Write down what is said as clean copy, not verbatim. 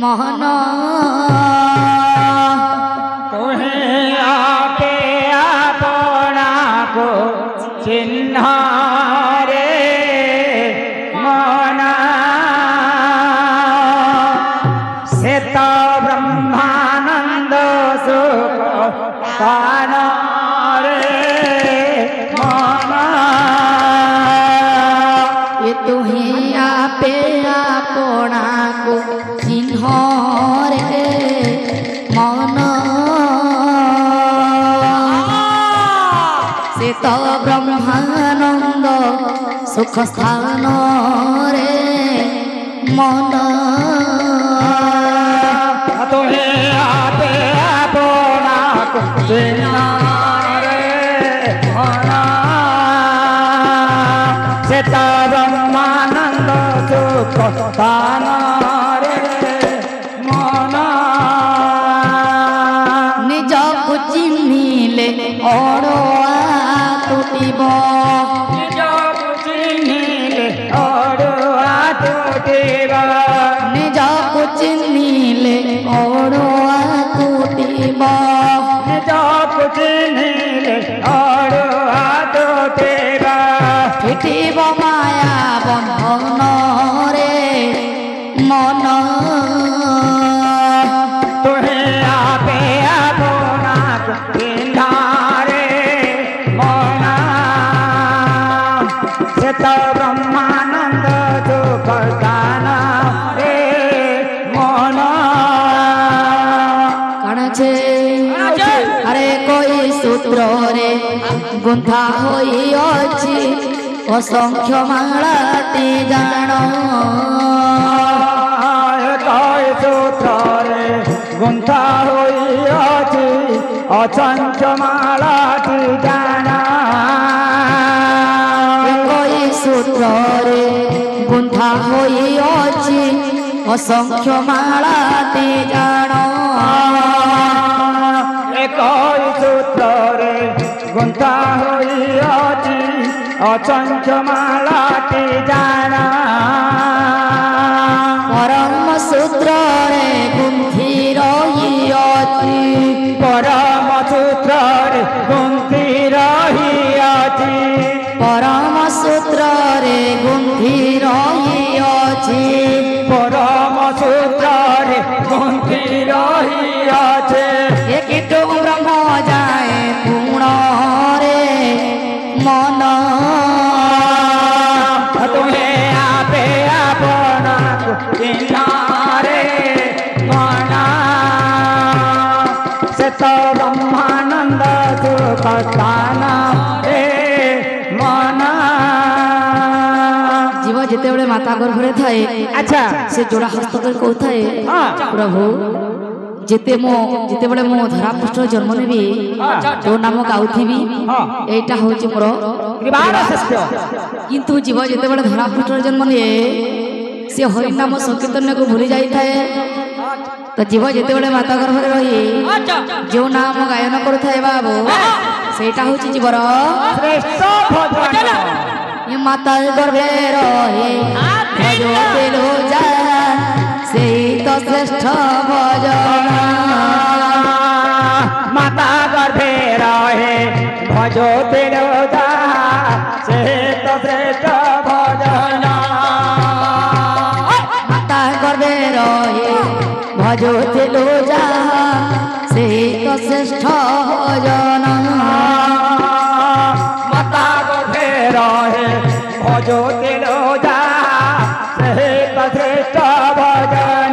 मोहन तुम्हें आपे अपना को चिन्ह रे मन से तो ब्रह्मानंद सुख पान रे मन ये तुम्हें आपे अपना को चिन्ह रे मन से तो ब्रह्मानंद सुख स्थान रे मन तुम्हें आपे अपना को चिन्ह रे मन से तो ब्रह्मानंद सुख पान रे मन निज को चिन्हिले अड़ुआ टूटिब निज को चिन्हिले अड़ुआ टूटिब निज को चिन्हिले अड़ुआ टूटिब निज को चिन्हिले अड़ुआ टूटिब फिटिब माया बंधन रे मन तुम्हें आपे अपना चिन्ह रे मन से तो ब्रह्मानंद सुख दान रे मन कण छे अरे कोई सूत्र रे गुंथा होई अछि असंख्य मालाटी जान कई सूत्रे गुंथा होई अछि असंख्य मालाटी जाना कोई सूत्र रे गुंथा होई अछि असंख्य मालाटी जान कई सूत्रे गुंथा होई अछि असंख्य मालाटी जाना परम सूत्र रे गुंथि रही अछि परम सूत्र गुंथि रही अछि परम सूत्र रे गुंथि रही अछि परम सूत्र गुंथि रही अछि एक ब्रह्म जाए पूर्ण रे मन तुम्हें आपे अपना चिन्ह रे मन से तो ब्रह्मानंद सुख स्थान रे मन जीव जिते बड़े माता गर्भरे थाए अच्छा से जोड़ा हस्त कर कहथाए प्रभु जिते बड़े मो धरा पृष्ठ जन्म नेबी तो नाम गाउथिबी एटा होची मोर किंतु जीव जिते बड़े धरा पृष्ठ जन्म निए से हरि नाम संकीर्तन को भूली जाई थाए तो जीव जिते बड़े माता गर्भरे रही जो नाम गायन करुथाए बाबू सेटा होची जीवर श्रेष्ठ भजन ये माता गर्भे रहे भजो तेलो जा से तो श्रेष्ठ भजन माता गर्भे रहे भजो तेरो जा से तो श्रेष्ठ भजन माता गर्भे रहे भजो तेलो जा से तो श्रेष्ठ भजन माता गर्भे रहे भजो तेरो जा से तो श्रेष्ठ भजन